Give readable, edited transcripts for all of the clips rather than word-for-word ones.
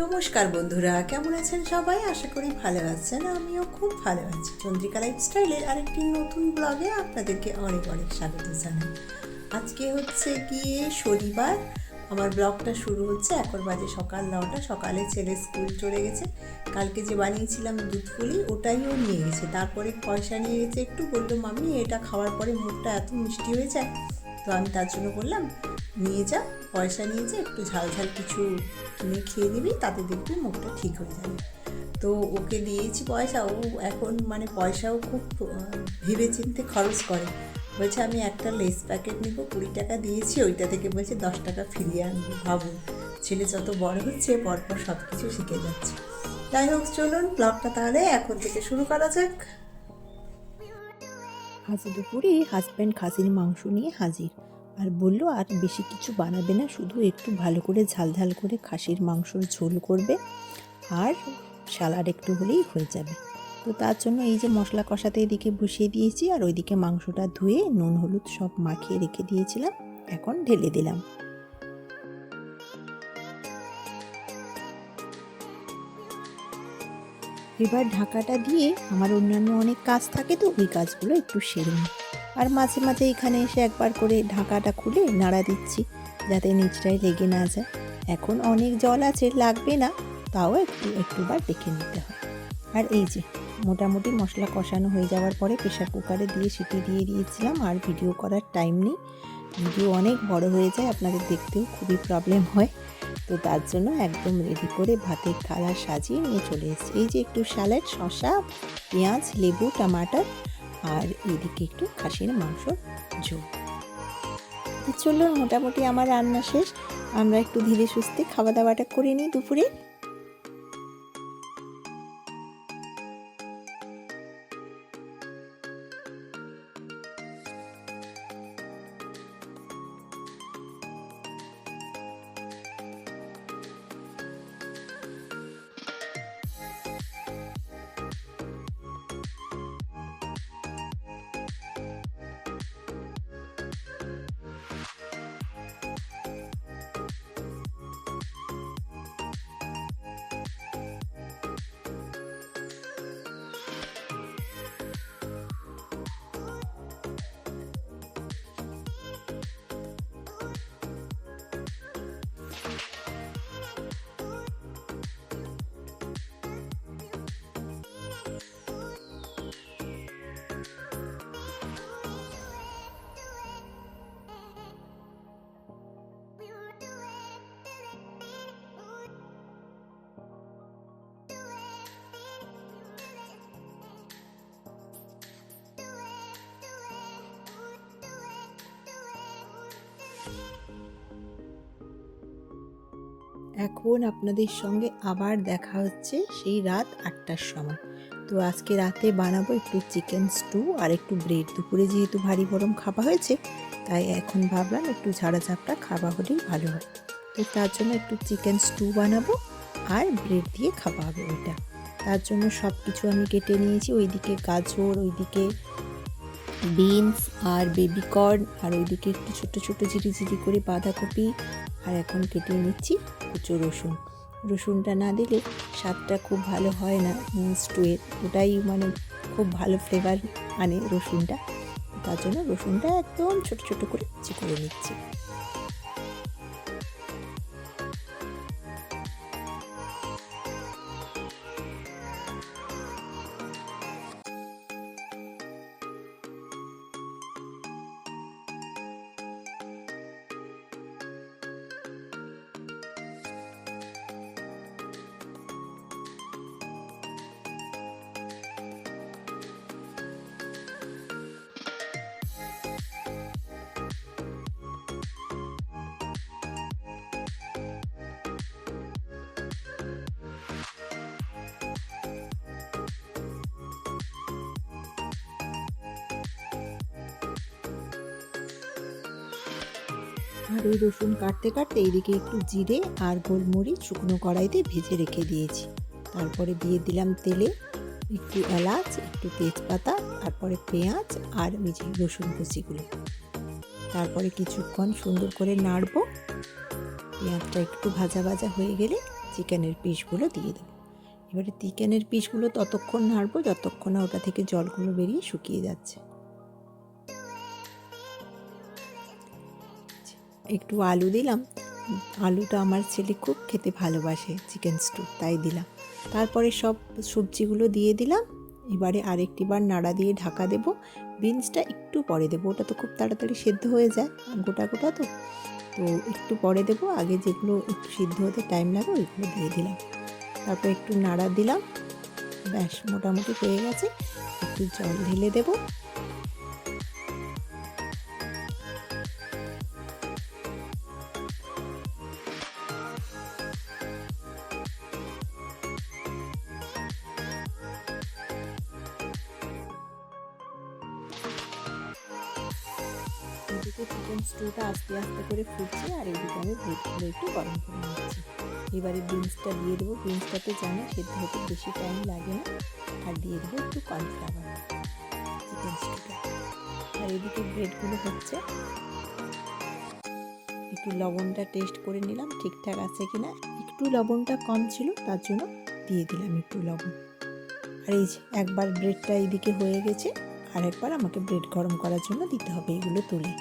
নমস্কার বন্ধুরা, কেমন আছেন সবাই? আশা করি ভালো আছেন। আমিও খুব ভালো আছি। চন্দ্রিকা লাইফস্টাইলের আরেকটি নতুন ব্লগে আপনাদেরকে অনেক অনেক স্বাগত জানাই। আজকে হচ্ছে গিয়ে শনিবার। আমার ব্লগটা শুরু হচ্ছে, এখন বাজে সকাল 9টা। সকালে ছেলে স্কুল চলে গেছে। কালকে যে বানিয়েছিলাম দুধ পুলি, ওটাই ও নিয়ে গেছে। তারপরে পয়সা নিয়ে গেছে একটু, বললো মাম্মি এটা খাওয়ার পরে মুখটা এত মিষ্টি হয়ে যায়। তো আমি তার জন্য বললাম নিয়ে যা, পয়সা নিয়ে যা, একটু ঝাল ঝাল কিছু কিনে খেয়ে নিবি, তাতে দেখবি মুখটা ঠিক হয়ে যাবে। তো ওকে দিয়েছি পয়সা। ও এখন পয়সাও খুব ভেবে চিন্তে খরচ করে। বলছে আমি একটা লেস প্যাকেট নিব, 20 টাকা দিয়েছি, ওইটা থেকে বলছে 10 টাকা ফিরিয়ে আনবো। ভাবুন, ছেলে যত বড় হচ্ছে পরপর সব কিছু শিখে যাচ্ছে। যাই হোক, চলুন ব্লগটা তাহলে এখন থেকে শুরু করা যাক। আজ দুপুরে হাজব্যান্ড খাসির মাংস নিয়ে হাজির, আর বলল আর বেশি কিছু বানাবে না, শুধু একটু ভালো করে ঝাল ঝাল করে খাসির মাংসর ঝোল করবে আর স্যালাড একটু হলেই হয়ে যাবে। তো তার জন্য এই যে মশলা কষাতে এদিকে বসিয়ে দিয়েছি, আর ওইদিকে মাংসটা ধুয়ে নুন হলুদ সব মাখিয়ে রেখে দিয়েছিলাম, এখন ঢেলে দিলাম। এবার ঢাকাটা দিয়ে আমার অন্যান্য অনেক কাজ থাকে, তো ওই কাজগুলো একটু সেরে নিই। আর মাঝে মাঝে এখানে এসে একবার করে ঢাকাটা খুলে নাড়া দিচ্ছি, যাতে নিচটায় লেগে না যায়। এখন অনেক জল আছে, লাগবে না, তাও একটুবার দেখে নিতে হয়। আর এই যে মোটামুটি মশলা কষানো হয়ে যাওয়ার পরে প্রেশার কুকারে দিয়ে সিটি দিয়ে দিয়েছিলাম। আর ভিডিও করার টাইম নেই, ভিডিও অনেক বড় হয়ে যায়, আপনাদের দেখতেও খুবই প্রবলেম হয়। তো তার জন্য একদম রেডি করে ভাতের থালা সাজিয়ে নিয়ে চলে এসেছি। এই যে একটু স্যালাড, শসা, পেঁয়াজ, লেবু, টমাটার, আর এইদিকে একটু খাসির মাংসর ঝোল। তো চলুন, মোটামুটি আমার রান্না শেষ, আমরা একটু ধীরে সুস্থে খাওয়া দাওয়াটা করে নিই দুপুরে। এখন আপনাদের সঙ্গে আবার দেখা হচ্ছে সেই রাত 8টার সময়। তো আজকে রাতে বানাবো একটু চিকেন স্টু আর একটু ব্রেড। দুপুরে যেহেতু ভারী গরম খাওয়া হয়েছে, তাই এখন ভাবলাম একটু ঝাড়া ঝাপটা খাওয়া হলেই ভালো হয়। তো তার জন্য একটু চিকেন স্টু বানাবো আর ব্রেড দিয়ে খাওয়া হবে ওইটা। তার জন্য সব কিছু আমি কেটে নিয়েছি, ওইদিকে গাজর, ওইদিকে বিনস আর বেবি কর্ন, আর ওইদিকে একটু ছোটো ছোটো ঝিরি ঝিরি করে বাঁধাকপি, আর এখন কেটে নিচ্ছি কুচো রসুন। রসুনটা না দিলে স্বাদটা খুব ভালো হয় না স্টুয়ের, ওটাই খুব ভালো ফ্লেভার আনে রসুনটা। তার জন্য রসুনটা একদম ছোটো ছোটো করে কুচি করে নিচ্ছি। আর ওই রসুন কাটতে কাটতে এইদিকে একটু জিরে আর গোলমরিচ শুকনো কড়াইতে ভেজে রেখে দিয়েছি। তারপরে দিয়ে দিলাম তেলে একটু এলাচ, একটু তেজপাতা, তারপরে পেঁয়াজ আর ওই যে রসুন কুচিগুলো। তারপরে কিছুক্ষণ সুন্দর করে নাড়বো। পেঁয়াজটা একটু ভাজা ভাজা হয়ে গেলে চিকেনের পিসগুলো দিয়ে দেবো। এবারে চিকেনের পিসগুলো ততক্ষণ নাড়বো যতক্ষণ না ওটা থেকে জলগুলো বেরিয়ে শুকিয়ে যাচ্ছে। একটু আলু দিলাম, আলুটা আমার ছেলে খুব খেতে ভালোবাসে চিকেন স্টু, তাই দিলাম। তারপরে সব সবজিগুলো দিয়ে দিলাম। এবারে আরেকটিবার নাড়া দিয়ে ঢাকা দেবো। বিনসটা একটু পরে দেবো, ওটা তো খুব তাড়াতাড়ি সেদ্ধ হয়ে যায়, গোটা গোটা তো একটু পরে দেবো। আগে যেগুলো একটু সিদ্ধ হতে টাইম লাগে ওইগুলো দিয়ে দিলাম। তারপর একটু নাড়া দিলাম, ব্যাস মোটামুটি হয়ে গেছে। একটু জল ঢেলে দেবো। এদিকে চিকেন স্টুটা আস্তে আস্তে করে ফুটছে আর এদিকে আমি ব্রেডগুলো একটু গরম করে নিচ্ছি। এবারে বিনসটা দিয়ে দেবো। বিনসটা তো জানো সেদ্ধ হতে বেশি টাইম লাগে না। আর দিয়ে দেবো একটু কর্নফ্লাওয়ার চিকেন স্টুটা। আর এদিকে ব্রেডগুলো হচ্ছে, একটু লবণটা টেস্ট করে নিলাম ঠিকঠাক আছে কিনা। একটু লবণটা কম ছিল, তার জন্য দিয়ে দিলাম একটু লবণ। আর এই যে একবার ব্রেডটা এইদিকে হয়ে গেছে, আর একবার আমাকে ব্রেড গরম করার জন্য দিতে হবে। এগুলো তুলে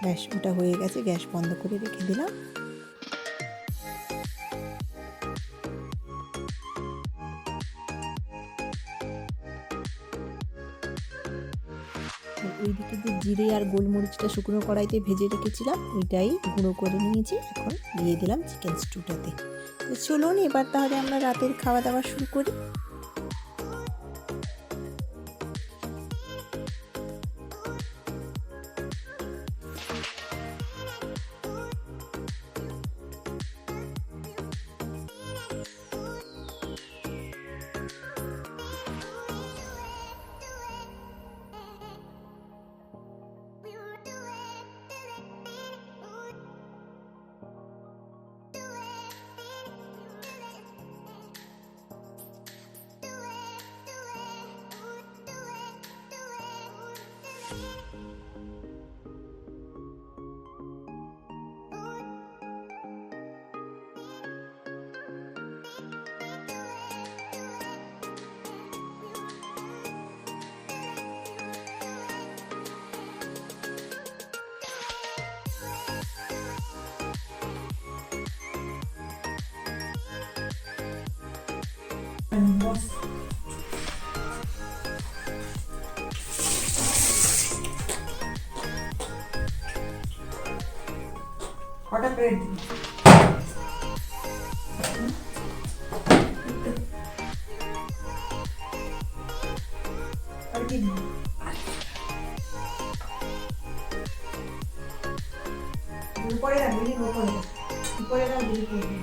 ব্যাস ওটা হয়ে গেছে, গ্যাস বন্ধ করে রেখে দিলাম। ওইদিকে যে জিরে আর গোলমরিচটা শুকনো কড়াইতে ভেজে রেখেছিলাম ওইটাই গুঁড়ো করে নিয়েছি, এখন দিয়ে দিলাম চিকেন স্টুটাতে। তো চলুন এবার তাহলে আমরা রাতের খাওয়া দাওয়া শুরু করি। কটা প্লেট দিই? আর কি দিই? উপরে রাখ, বিলি উপরে রাখ, বিলি করে দিই।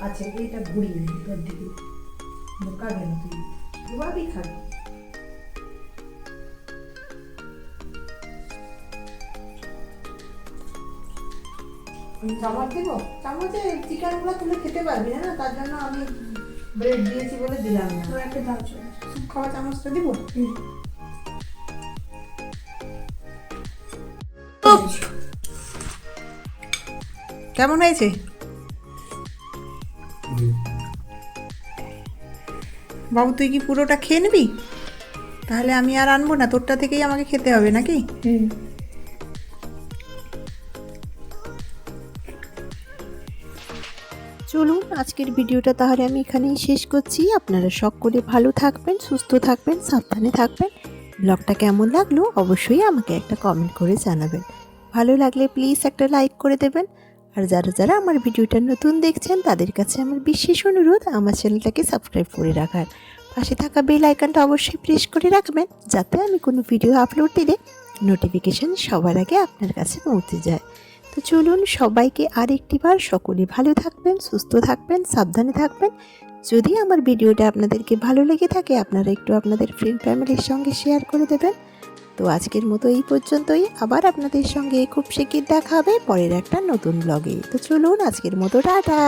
আচ্ছা এইটা ঘুরিয়ে দিই তোর দিকে, বোকা গেল তুই এভাবেই খাবি। চামচ দিব? চামচে চিকেনগুলো তুলে খেতে পারবি না, তার জন্য আমি ব্রেড দিয়েছি বলে দিলাম না। তো একটা দাও, স্যুপ খাওয়া চামচটা দিব। কেমন হয়েছে? বাবু তুই কি পুরোটা খেয়ে নিবি? তাহলে আমি আর আনবো না, তোরটা থেকেই আমাকে খেতে হবে নাকি? চলুন আজকের ভিডিওটা তাহলে আমি এখানেই শেষ করছি। আপনারা সকলে ভালো থাকবেন, সুস্থ থাকবেন, সাবধানে থাকবেন। ব্লগটা কেমন লাগলো অবশ্যই আমাকে একটা কমেন্ট করে জানাবেন। ভালো লাগলে প্লিজ একটা লাইক করে দেবেন। আর যারা যারা আমার ভিডিওটা নতুন দেখছেন তাদের কাছে আমার বিশেষ অনুরোধ আমার চ্যানেলটাকে সাবস্ক্রাইব করে রাখার, পাশে থাকা বেল আইকনটা অবশ্যই প্রেস করে রাখবেন, যাতে আমি কোনো ভিডিও আপলোড দিলে নোটিফিকেশান সবার আগে আপনার কাছে পৌঁছে যায়। তো চলুন সবাইকে আরেকটিবার সকলে ভালো থাকবেন, সুস্থ থাকবেন, সাবধানে থাকবেন। যদি আমার ভিডিওটা আপনাদেরকে ভালো লেগে থাকে আপনারা একটু আপনাদের ফ্রেন্ড ফ্যামিলির সঙ্গে শেয়ার করে দেবেন। তো আজকের মতো এই পর্যন্তই, আবার আপনাদের সঙ্গে খুব শিগগির দেখা হবে পরের একটা নতুন ব্লগে। তো চলুন আজকের মতো টাটা।